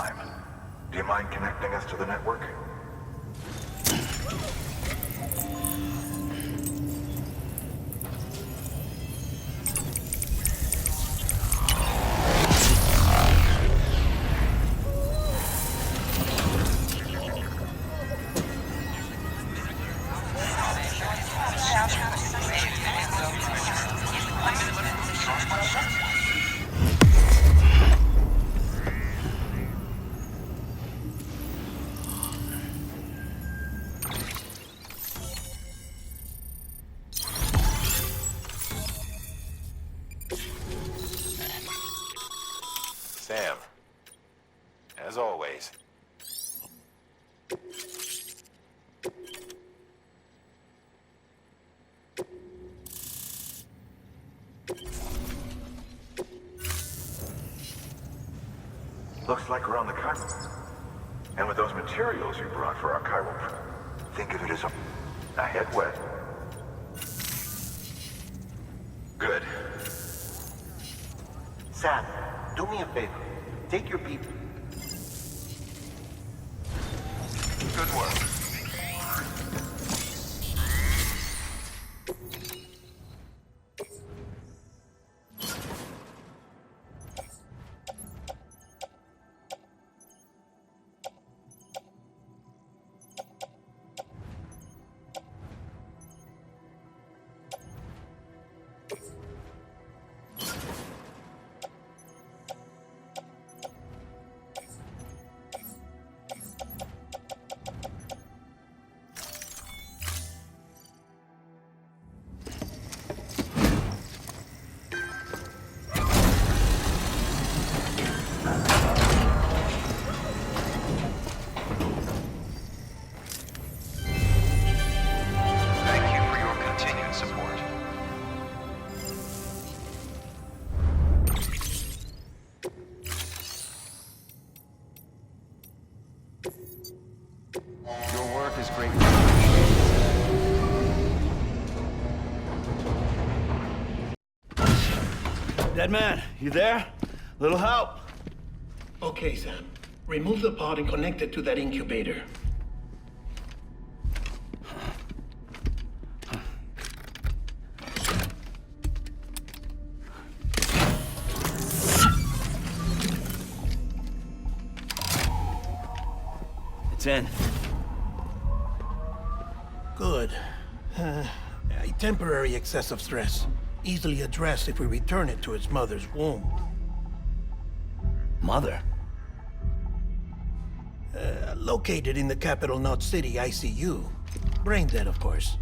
Simon, do you mind connecting us to the network? Sam, as always. Looks like we're on the Cairo. And with those materials you brought for our Cairo prep, think of it as a head west. Good. Sam, do me a favor. Take your beep. Good work. Dead man, you there? Little help? Okay, Sam. Remove the pod and connect it to that incubator. It's in. Good. A temporary excess of stress. Easily addressed if we return it to its mother's womb. Mother? Located in the capital Knot City ICU. Brain dead, of course.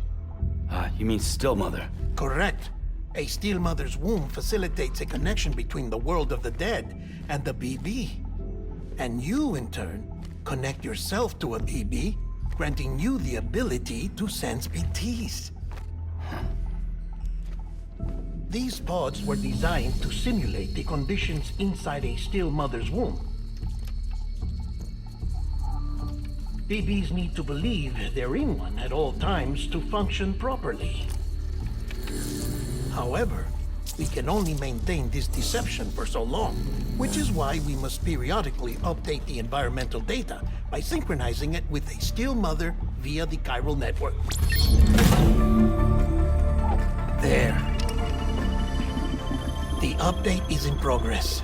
You mean still mother? Correct. A still mother's womb facilitates a connection between the world of the dead and the BB. And you, in turn, connect yourself to a BB, granting you the ability to sense BTs. These pods were designed to simulate the conditions inside a still mother's womb. BBs need to believe they're in one at all times to function properly. However, we can only maintain this deception for so long, which is why we must periodically update the environmental data by synchronizing it with a still mother via the chiral network. There. The update is in progress.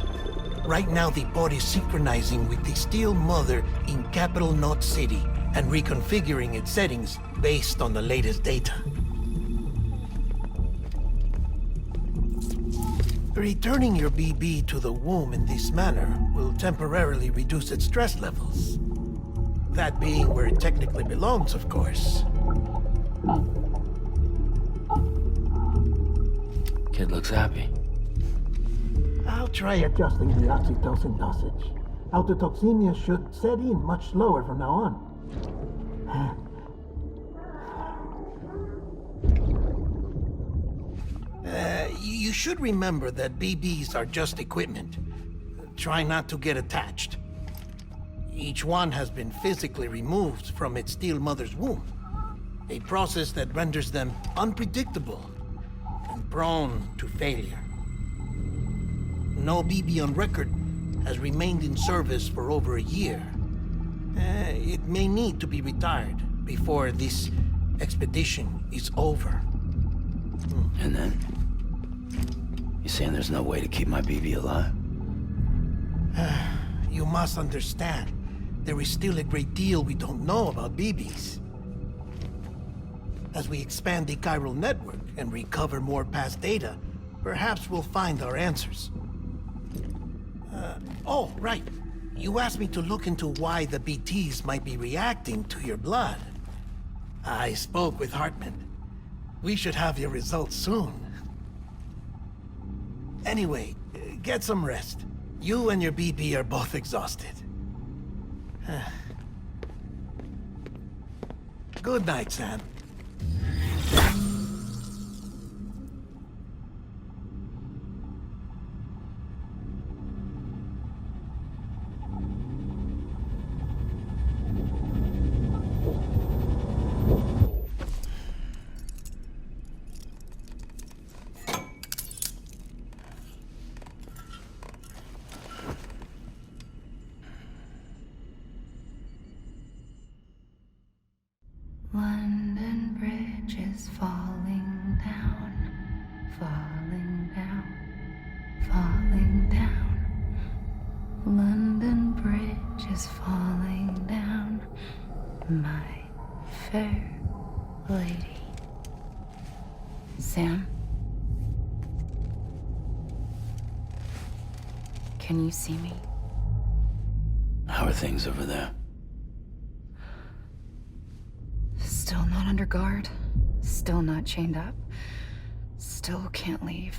Right now, the pod is synchronizing with the still mother in capital Knot City and reconfiguring its settings based on the latest data. Returning your BB to the womb in this manner will temporarily reduce its stress levels. That being where it technically belongs, of course. Kid looks happy. I'll try adjusting the oxytocin dosage. Autotoxemia should set in much slower from now on. You should remember that BBs are just equipment. Try not to get attached. Each one has been physically removed from its still mother's womb. A process that renders them unpredictable and prone to failure. No BB on record has remained in service for over a year. It may need to be retired before this expedition is over. And then? You saying there's no way to keep my BB alive? You must understand, there is still a great deal we don't know about BBs. As we expand the chiral network and recover more past data, perhaps we'll find our answers. Oh, right. You asked me to look into why the BTs might be reacting to your blood. I spoke with Hartman. We should have your results soon. Anyway, get some rest. You and your BB are both exhausted. Good night, Sam. London Bridge is falling down, falling down, falling down. London Bridge is falling down, my fair lady. Sam? Can you see me? How are things over there? Still not under guard, still not chained up, still can't leave.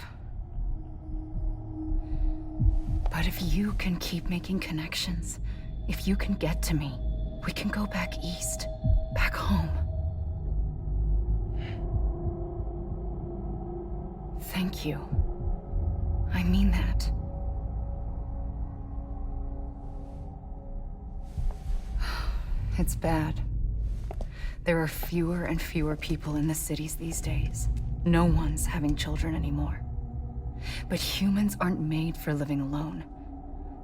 But if you can keep making connections, if you can get to me, we can go back east, back home. Thank you. I mean that. It's bad. There are fewer and fewer people in the cities these days. No one's having children anymore. But humans aren't made for living alone.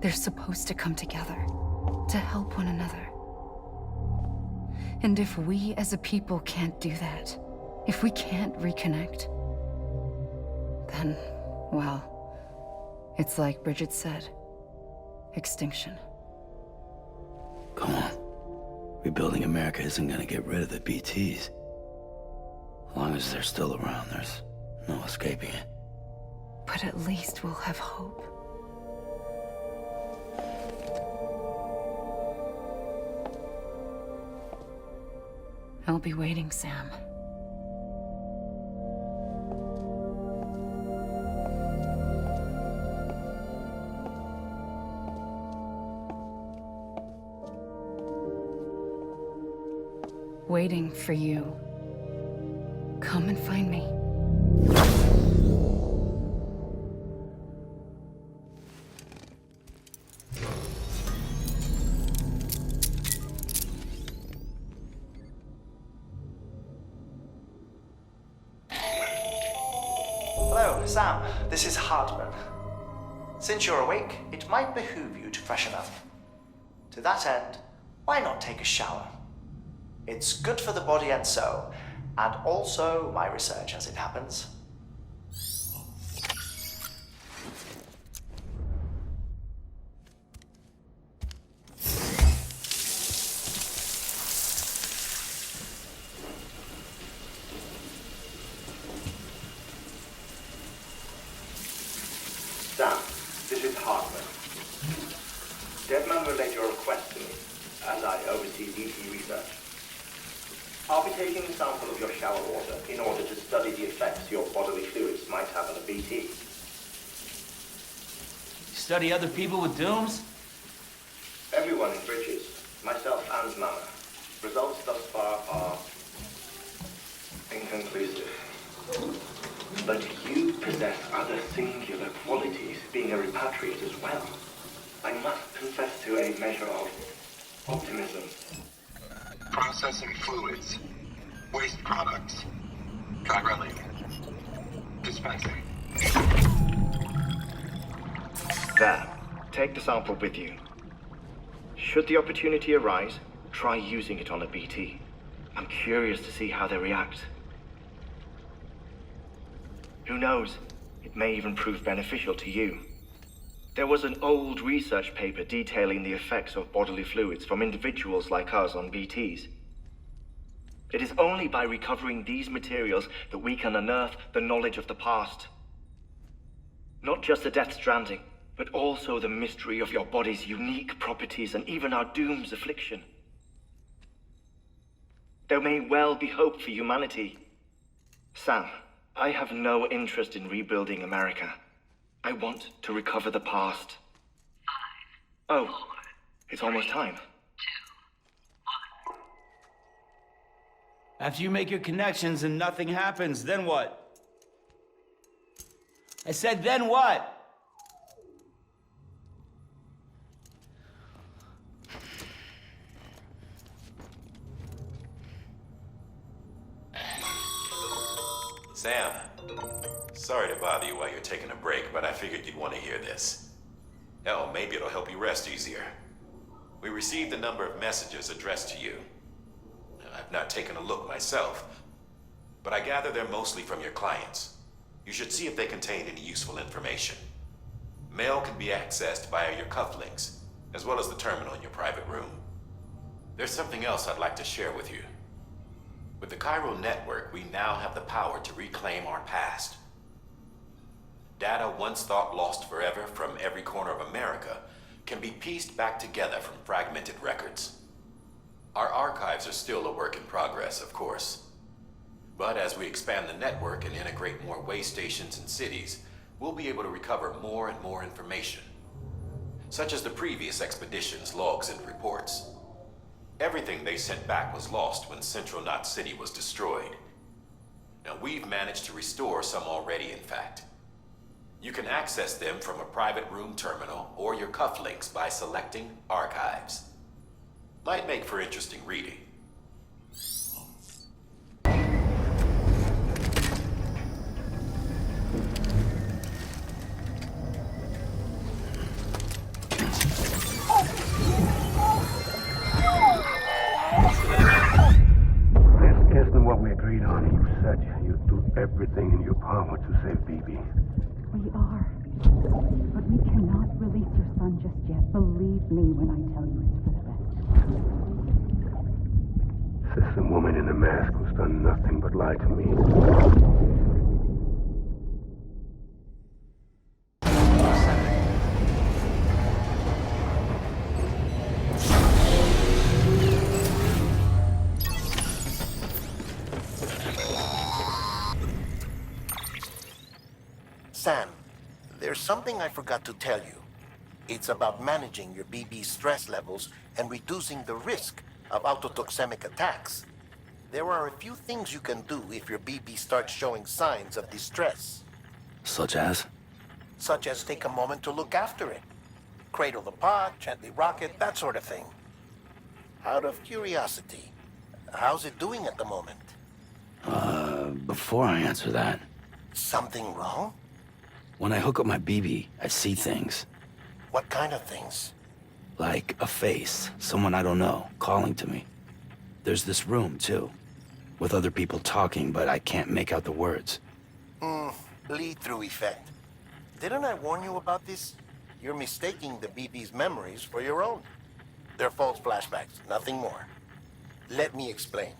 They're supposed to come together, to help one another. And if we as a people can't do that, if we can't reconnect, then, well, it's like Bridget said, extinction. Come on. Rebuilding America isn't gonna get rid of the BTs. As long as they're still around, there's no escaping it. But at least we'll have hope. I'll be waiting, Sam. Waiting for you. Come and find me. Hello, Sam. This is Hartman. Since you're awake, it might behoove you to freshen up. To that end, why not take a shower? It's good for the body and soul, and also my research as it happens. Sam, this is Hartman. Deadman relayed your request to me, as I oversee DT research. I'll be taking a sample of your shower water in order to study the effects your bodily fluids might have on a BT. Study other people with dooms? Everyone in Bridges, myself and Mama. Results thus far are inconclusive. But you possess other singular qualities, being a repatriate as well. I must confess to a measure of optimism. Processing fluids. Waste products. Chirelli. Dispensing. There. take the sample with you. Should the opportunity arise, try using it on a BT. I'm curious to see how they react. Who knows? It may even prove beneficial to you. There was an old research paper detailing the effects of bodily fluids from individuals like us on BTs. It is only by recovering these materials that we can unearth the knowledge of the past. Not just the Death Stranding, but also the mystery of your body's unique properties and even our doom's affliction. There may well be hope for humanity. Sam, I have no interest in rebuilding America. I want to recover the past. 5, 4, oh, it's almost time. 2, 1. After you make your connections and nothing happens, then what? I said, then what? Sam, sorry to bother you while you're taking a break, but I figured you'd want to hear this. Hell, maybe it'll help you rest easier. We received a number of messages addressed to you. I've not taken a look myself, but I gather they're mostly from your clients. You should see if they contain any useful information. Mail can be accessed via your cufflinks, as well as the terminal in your private room. There's something else I'd like to share with you. With the Chiral network, we now have the power to reclaim our past. Data once thought lost forever from every corner of America can be pieced back together from fragmented records. Our archives are still a work in progress, of course. But as we expand the network and integrate more way stations and cities, we'll be able to recover more and more information, such as the previous expedition's logs and reports. Everything they sent back was lost when Central Knot City was destroyed. Now, we've managed to restore some already, in fact. You can access them from a private room terminal or your cufflinks by selecting Archives. Might make for interesting reading. Isn't what we agreed on. You said you'd do everything in your power to save BB. We are. But we cannot release your son just yet. Believe me when I tell you it's for the best. Says some woman in a mask who's done nothing but lie to me. Sam, there's something I forgot to tell you. It's about managing your BB stress levels and reducing the risk of autotoxemic attacks. There are a few things you can do if your BB starts showing signs of distress. Such as? Such as take a moment to look after it. Cradle the pod, gently rock it, that sort of thing. Out of curiosity, how's it doing at the moment? Before I answer that, Something wrong? when I hook up my BB, I see things. What kind of things? Like a face, someone I don't know, calling to me. There's this room, too, with other people talking, but I can't make out the words. Lead-through effect. Didn't I warn you about this? You're mistaking the BB's memories for your own. They're false flashbacks, nothing more. Let me explain.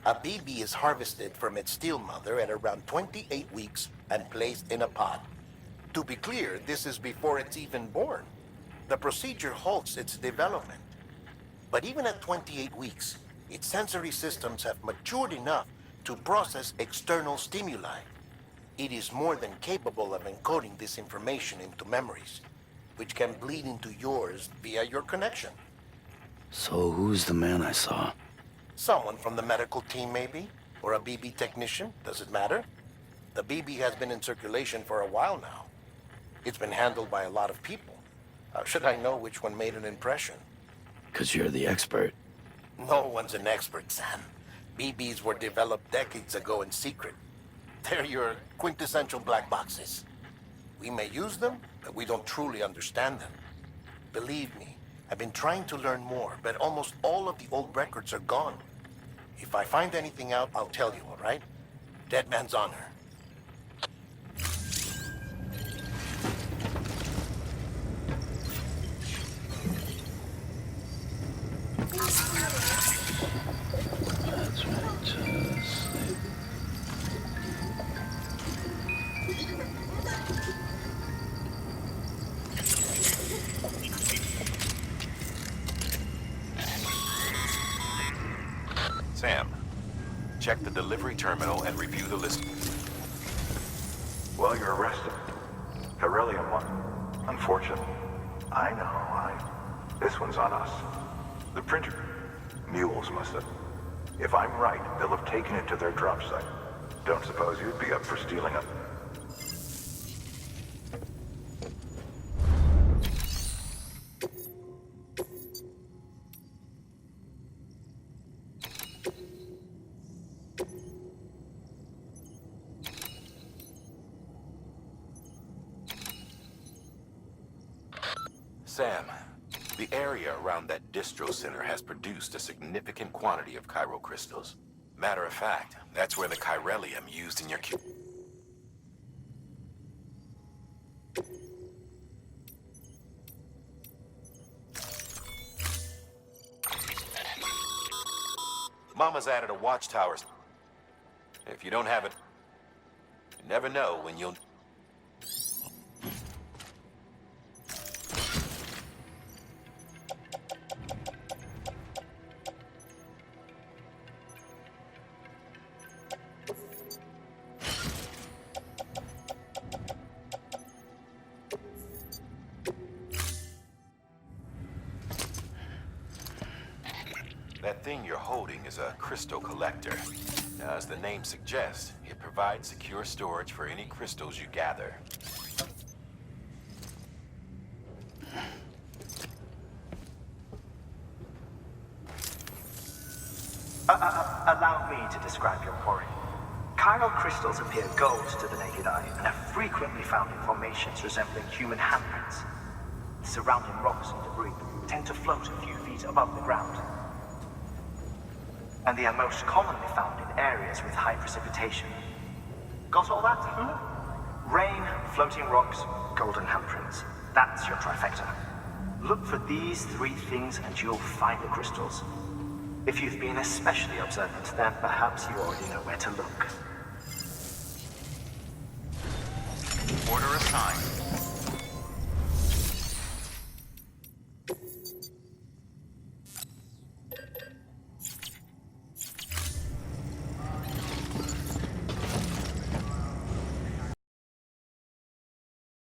A BB is harvested from its steel mother at around 28 weeks and placed in a pod. To be clear, this is before it's even born. The procedure halts its development. But even at 28 weeks, its sensory systems have matured enough to process external stimuli. It is more than capable of encoding this information into memories, which can bleed into yours via your connection. So who's the man I saw? Someone from the medical team, maybe? Or a BB technician? Does it matter? The BB has been in circulation for a while now. It's been handled by a lot of people. How should I know which one made an impression? 'Cause you're the expert. No one's an expert, Sam. BBs were developed decades ago in secret. They're your quintessential black boxes. We may use them, but we don't truly understand them. Believe me, I've been trying to learn more, but almost all of the old records are gone. If I find anything out, I'll tell you, all right? Dead man's honor. That's right, just sleep. Sam, check the delivery terminal and review the list. Well, you're arrested. Beryllium 1. Unfortunate. I know, This one's on us. The printer. Mules must have. If I'm right, they'll have taken it to their drop site. Don't suppose you'd be up for stealing it. Sam, the area around that distro center has produced a significant quantity of chiral crystals. Matter of fact, that's where the chiralium used in your Mama's added a watchtower. If you don't have it, you never know when you'll... That thing you're holding is a crystal collector. Now, as the name suggests, it provides secure storage for any crystals you gather. Allow me to describe your quarry. Chiral crystals appear gold to the naked eye and are frequently found in formations resembling human handprints. Surrounding rocks and debris tend to float a few feet above the ground. And they are most commonly found in areas with high precipitation. Got all that? Rain, floating rocks, golden handprints. That's your trifecta. Look for these three things and you'll find the crystals. If you've been especially observant, then perhaps you already know where to look. Order assigned.